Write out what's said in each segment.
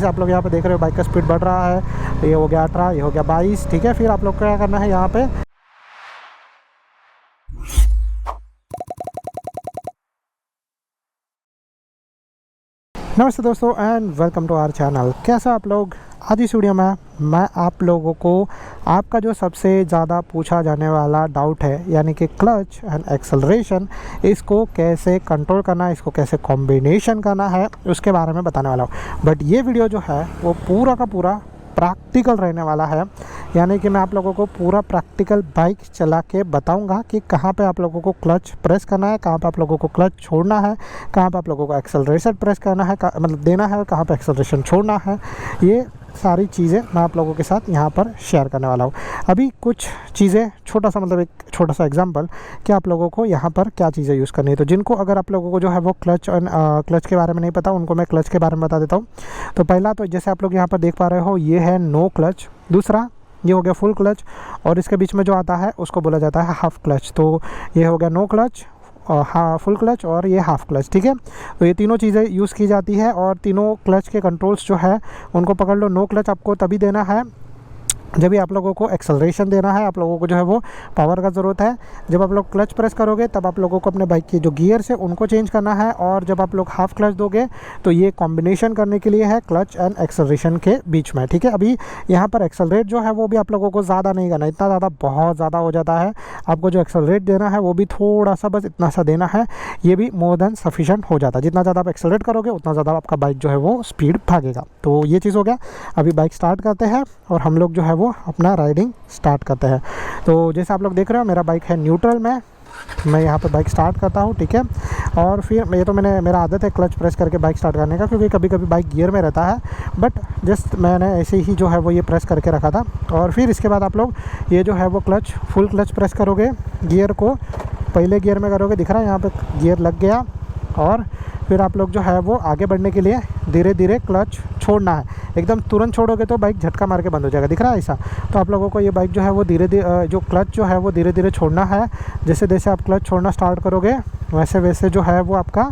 जैसे आप लोग यहाँ पे देख रहे हो बाइक का स्पीड बढ़ रहा है, ये हो गया 18, ये हो गया 22, ठीक है। फिर आप लोग को क्या करना है यहाँ पे नमस्ते दोस्तों and welcome to our channel. कैसे आप लोग? आज इस वीडियो में मैं आप लोगों को आपका जो सबसे ज़्यादा पूछा जाने वाला डाउट है यानी कि क्लच एंड एक्सेलरेशन, इसको कैसे कंट्रोल करना है, इसको कैसे कॉम्बिनेशन करना है, उसके बारे में बताने वाला हूँ। बट ये वीडियो जो है वो पूरा का पूरा प्रैक्टिकल रहने वाला है, यानी कि मैं आप लोगों को पूरा प्रैक्टिकल बाइक चला के बताऊंगा कि कहाँ पे आप लोगों को क्लच प्रेस करना है, कहाँ पे आप लोगों को क्लच छोड़ना है, कहाँ पे आप लोगों को एक्सेलरेशन प्रेस करना है मतलब देना है, कहाँ पे एक्सेलरेशन छोड़ना है। ये सारी चीज़ें मैं आप लोगों के साथ यहाँ पर शेयर करने वाला हूँ। अभी कुछ चीज़ें छोटा सा मतलब एक छोटा सा एग्जांपल कि आप लोगों को यहाँ पर क्या चीज़ें यूज़ करनी है। तो जिनको अगर आप लोगों को जो है वो क्लच के बारे में नहीं पता, उनको मैं क्लच के बारे में बता देता हूँ। तो पहला तो जैसे आप लोग यहाँ पर देख पा रहे हो, ये है नो क्लच। दूसरा ये हो गया फुल क्लच, और इसके बीच में जो आता है उसको बोला जाता है हाफ क्लच। तो ये हो गया नो क्लच, फुल क्लच और ये हाफ क्लच, ठीक है। तो ये तीनों चीज़ें यूज़ की जाती है और तीनों क्लच के कंट्रोल्स जो है उनको पकड़ लो। नो क्लच आपको तभी देना है जब भी आप लोगों को एक्सेलरेशन देना है, आप लोगों को जो है वो पावर का ज़रूरत है। जब आप लोग क्लच प्रेस करोगे तब आप लोगों को अपने बाइक के जो गियर्स है उनको चेंज करना है, और जब आप लोग हाफ क्लच दोगे तो ये कॉम्बिनेशन करने के लिए है क्लच एंड एक्सेलरेशन के बीच में, ठीक है। अभी यहाँ पर एक्सेलरेट जो है वो भी आप लोगों को ज़्यादा नहीं करना, इतना ज़्यादा बहुत ज़्यादा हो जाता है। आपको जो एक्सेलरेट देना है वो भी थोड़ा सा, बस इतना सा देना है, ये भी मोर देन सफिशेंट हो जाता है। जितना ज़्यादा आप एक्सेलरेट करोगे उतना ज़्यादा आपका बाइक जो है वो स्पीड भागेगा। तो ये चीज़ हो गया। अभी बाइक स्टार्ट करते हैं और हम लोग जो है वो अपना राइडिंग स्टार्ट करते हैं। तो जैसे आप लोग देख रहे हो मेरा बाइक है न्यूट्रल में, मैं यहाँ पर बाइक स्टार्ट करता हूँ, ठीक है। और फिर ये तो मेरा आदत है क्लच प्रेस करके बाइक स्टार्ट करने का, क्योंकि कभी कभी बाइक गियर में रहता है, बट जस्ट मैंने ऐसे ही जो है वो ये प्रेस करके रखा था। और फिर इसके बाद आप लोग ये जो है वो क्लच फुल क्लच प्रेस करोगे, गियर को पहले गियर में करोगे, दिख रहा है यहाँ पर गियर लग गया। और फिर आप लोग जो है वो आगे बढ़ने के लिए धीरे धीरे क्लच छोड़ना है। एकदम तुरंत छोड़ोगे तो बाइक झटका मार के बंद हो जाएगा, दिख रहा है ऐसा। तो आप लोगों को ये बाइक जो है वो धीरे धीरे जो क्लच जो है वो धीरे धीरे छोड़ना है। जैसे जैसे आप क्लच छोड़ना स्टार्ट करोगे वैसे वैसे जो है वो आपका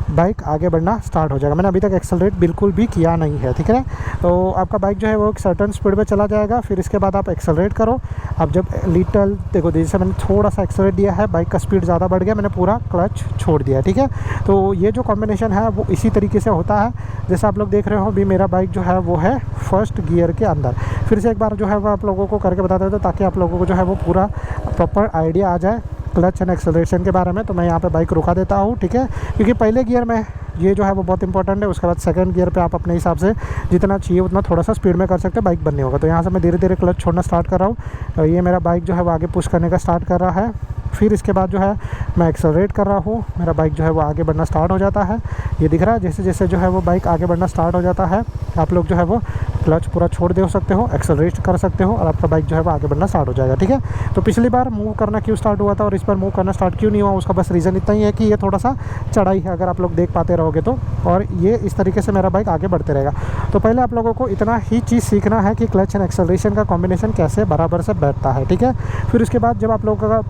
बाइक आगे बढ़ना स्टार्ट हो जाएगा। मैंने अभी तक एक्सेलरेट बिल्कुल भी किया नहीं है, ठीक है। तो आपका बाइक जो है वो एक सर्टन स्पीड पे चला जाएगा। फिर इसके बाद आप एक्सेलरेट करो। अब जब लिटल देखो, जैसे मैंने थोड़ा सा एक्सेलरेट दिया है, बाइक का स्पीड ज़्यादा बढ़ गया, मैंने पूरा क्लच छोड़ दिया, ठीक है। तो ये जो कॉम्बिनेशन है वो इसी तरीके से होता है। जैसे आप लोग देख रहे हो अभी मेरा बाइक जो है वो है फर्स्ट गियर के अंदर। फिर से एक बार जो है वो आप लोगों को करके बता देता हूँ, ताकि आप लोगों को जो है वो पूरा प्रॉपर आइडिया आ जाए क्लच एंड एक्सेलरेशन के बारे में। तो मैं यहाँ पे बाइक रुका देता हूँ, ठीक है, क्योंकि पहले गियर में ये जो है वो बहुत इंपॉर्टेंट है। उसके बाद सेकंड गियर पे आप अपने हिसाब से जितना चाहिए उतना थोड़ा सा स्पीड में कर सकते हो, बाइक बंद नहीं होगा। तो यहाँ से मैं धीरे धीरे क्लच छोड़ना स्टार्ट कर रहा हूँ। ये मेरा बाइक जो है वो आगे पुश करने का स्टार्ट कर रहा है। फिर इसके बाद जो है मैं एक्सेलरेट कर रहा हूँ, मेरा बाइक जो है वो आगे बढ़ना स्टार्ट हो जाता है। ये दिख रहा है जैसे जैसे जो है वो बाइक आगे बढ़ना स्टार्ट हो जाता है, आप लोग जो है वो क्लच पूरा छोड़ दे सकते हो, एक्सेलरेट कर सकते हो, और आपका बाइक जो है वो आगे बढ़ना स्टार्ट हो जाएगा, ठीक है। तो पिछली बार मूव करना क्यों स्टार्ट हुआ था और इस बार मूव करना स्टार्ट क्यों नहीं हुआ, उसका बस रीज़न इतना ही है कि ये थोड़ा सा चढ़ाई है, अगर आप लोग देख पाते रहोगे तो। और ये इस तरीके से मेरा बाइक आगे बढ़ते रहेगा। तो पहले आप लोगों को इतना ही चीज़ सीखना है कि क्लच एंड एक्सेलरेशन का कॉम्बिनेशन कैसे बराबर से बैठता है, ठीक है। फिर उसके बाद जब आप लोगों का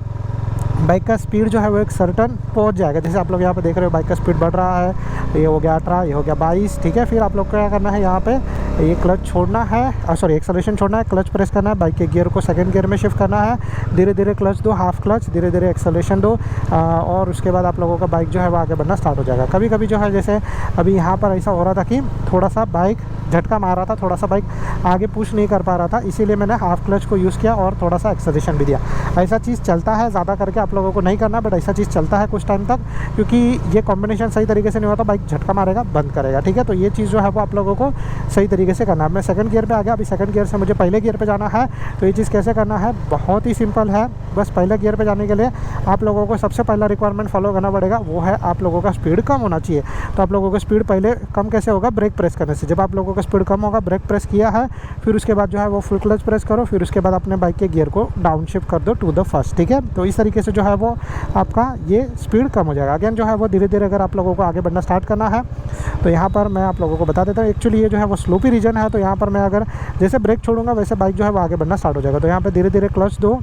बाइक का स्पीड जो है वो एक सर्टन पहुंच जाएगा, जैसे आप लोग यहाँ पे देख रहे हो बाइक का स्पीड बढ़ रहा है, ये हो गया 18, ये हो गया 22, ठीक है। फिर आप लोग को क्या करना है, यहाँ पे ये क्लच छोड़ना है, सॉरी एक्सेलरेशन छोड़ना है, क्लच प्रेस करना है, बाइक के गियर को सेकंड गियर में शिफ्ट करना है, धीरे धीरे क्लच दो, हाफ क्लच, धीरे धीरे एक्सेलरेशन दो, और उसके बाद आप लोगों का बाइक जो है वो आगे बढ़ना स्टार्ट हो जाएगा। कभी कभी जो है जैसे अभी यहाँ पर ऐसा हो रहा था कि थोड़ा सा बाइक झटका मार रहा था, थोड़ा सा बाइक आगे पुश नहीं कर पा रहा था, इसीलिए मैंने हाफ क्लच को यूज़ किया और थोड़ा सा एक्सेलरेशन भी दिया। ऐसा चीज़ चलता है, ज़्यादा करके आप लोगों को नहीं करना, बट ऐसा चीज़ चलता है कुछ टाइम तक, क्योंकि ये कॉम्बिनेशन सही तरीके से नहीं होता, बाइक झटका मारेगा, बंद करेगा, ठीक है। तो ये चीज़ जो है वो आप लोगों को सही तरीके से करना है। मैं सेकंड गियर पे आ गया, अभी सेकंड गियर से मुझे पहले गियर पे जाना है। तो ये चीज़ कैसे करना है, बहुत ही सिंपल है। बस पहले गियर पे जाने के लिए आप लोगों को सबसे पहला रिक्वायरमेंट फॉलो करना पड़ेगा, वो है आप लोगों का स्पीड कम होना चाहिए। तो आप लोगों का स्पीड पहले कम कैसे होगा, ब्रेक प्रेस करने से। जब आप लोगों का स्पीड कम होगा, ब्रेक प्रेस किया है, फिर उसके बाद जो है वो फुल क्लच प्रेस करो, फिर उसके बाद अपने बाइक के गियर को डाउन शिफ्ट कर दो टू द फर्स्ट, ठीक है। तो इस तरीके से जो है वो आपका ये स्पीड कम हो जाएगा। अगेन जो है वो धीरे धीरे अगर आप लोगों को आगे बढ़ना स्टार्ट करना है, तो यहाँ पर मैं आप लोगों को बता देता हूँ। एक्चुअली ये जो है वो स्लोपी रीजन है, तो यहाँ पर मैं अगर जैसे ब्रेक छोड़ूंगा वैसे बाइक जो है वो आगे बढ़ना स्टार्ट हो जाएगा। तो यहाँ पर धीरे धीरे क्लच दो,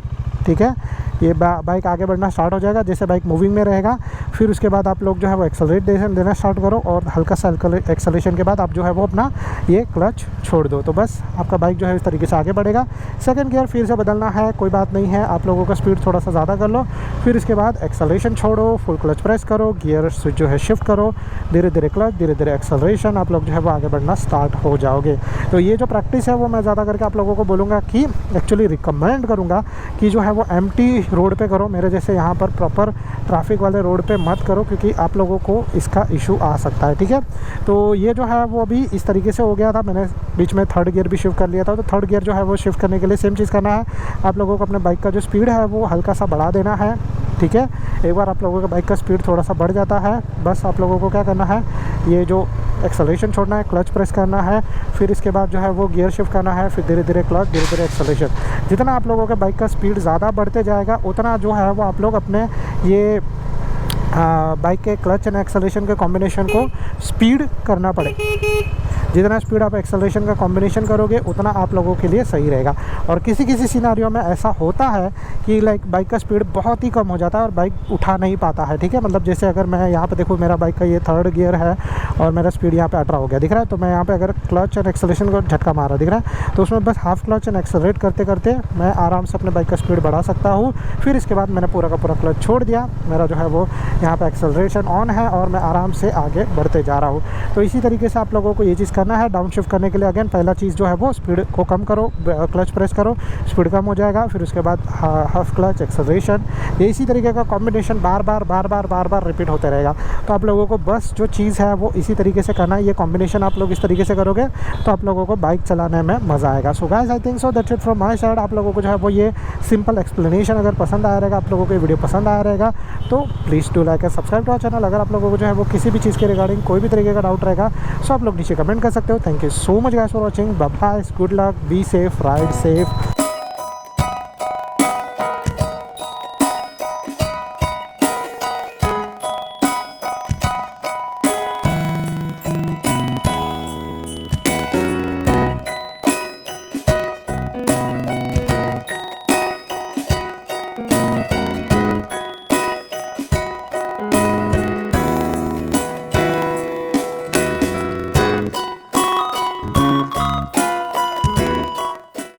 ठीक है। ये बाइक आगे बढ़ना स्टार्ट हो जाएगा। जैसे बाइक मूविंग में रहेगा फिर उसके बाद आप लोग जो है वो एक्सेलरेशन देना स्टार्ट करो और हल्का सा एक्सेलरेशन के बाद आप जो है वो अपना ये क्लच छोड़ दो, तो बस आपका बाइक जो है इस तरीके से आगे बढ़ेगा। सेकंड गियर फिर से बदलना है, कोई बात नहीं है, आप लोगों का स्पीड थोड़ा सा ज़्यादा कर लो, फिर इसके बाद एक्सेलरेशन छोड़ो, फुल क्लच प्रेस करो, गियर स्विच जो है शिफ्ट करो, धीरे धीरे क्लच, धीरे धीरे एक्सेलरेशन, आप लोग जो है वो आगे बढ़ना स्टार्ट हो जाओगे। तो ये जो प्रैक्टिस है वो मैं ज़्यादा करके आप लोगों को बोलूँगा कि एक्चुअली रिकमेंड करूँगा कि जो है वो एम्प्टी रोड पे करो, मेरे जैसे यहाँ पर प्रॉपर ट्रैफिक वाले रोड पे मत करो, क्योंकि आप लोगों को इसका इशू आ सकता है। ठीक है, तो ये जो है वो अभी इस तरीके से हो गया था। मैंने बीच में थर्ड गियर भी शिफ्ट कर लिया था, तो थर्ड गियर जो है वो शिफ्ट करने के लिए सेम चीज़ करना है, आप लोगों को अपने बाइक का जो स्पीड है वो हल्का सा बढ़ा देना है। ठीक है, एक बार आप लोगों का बाइक का स्पीड थोड़ा सा बढ़ जाता है, बस आप लोगों को क्या करना है, ये जो एक्सेलरेशन छोड़ना है, क्लच प्रेस करना है, फिर इसके बाद जो है वो गियर शिफ्ट करना है, फिर धीरे धीरे क्लच, धीरे धीरे एक्सेलरेशन। जितना आप लोगों के बाइक का स्पीड ज़्यादा बढ़ते जाएगा उतना जो है वो आप लोग अपने ये बाइक के क्लच एंड एक्सेलरेशन के कॉम्बिनेशन को स्पीड करना पड़ेगा। जितना स्पीड आप एक्सेलरेशन का कॉम्बिनेशन करोगे उतना आप लोगों के लिए सही रहेगा। और किसी किसी सिनारियो में ऐसा होता है कि लाइक बाइक का स्पीड बहुत ही कम हो जाता है और बाइक उठा नहीं पाता है। ठीक है, मतलब जैसे अगर मैं यहाँ पे देखूँ, मेरा बाइक का ये थर्ड गियर है और मेरा स्पीड यहाँ पे 18 हो गया, दिख रहा है, तो मैं यहाँ पे अगर क्लच एंड एक्सेलरेशन को झटका मारा दिख रहा है, तो उसमें बस हाफ क्लच एंड एक्सेलरेट करते करते मैं आराम से अपने बाइक का स्पीड बढ़ा सकता हूँ। फिर इसके बाद मैंने पूरा का पूरा क्लच छोड़ दिया, मेरा जो है वो यहाँ पे एक्सेलरेशन ऑन है और मैं आराम से आगे बढ़ते जा रहा हूँ। तो इसी तरीके से आप लोगों को ये चीज़ करना है। डाउन शिफ्ट करने के लिए अगेन पहला चीज़ जो है वो स्पीड को कम करो, क्लच प्रेस करो, स्पीड कम हो जाएगा, फिर उसके बाद हाफ क्लच एक्सेलरेशन, ये इसी तरीके का कॉम्बिनेशन बार बार रिपीट होते रहेगा। तो आप लोगों को बस जो चीज़ है वो इसी तरीके से करना है, ये कॉम्बिनेशन आप लोग इस तरीके से करोगे तो आप लोगों को बाइक चलाने में मज़ा आएगा। So guys, I think so that's it from my side. आप लोगों को जो है वो ये सिंपल एक्सप्लेनेशन अगर पसंद आया रहेगा, आप लोगों को ये वीडियो पसंद आया रहेगा, तो please do like and subscribe to our channel. अगर आप लोगों को जो है वो किसी भी चीज़ के रिगार्डिंग कोई भी तरीके का डाउट रहेगा सो आप लोग नीचे कमेंट कर सकते हो। Thank you so much guys for watching. Bye bye, good luck, be safe, ride safe.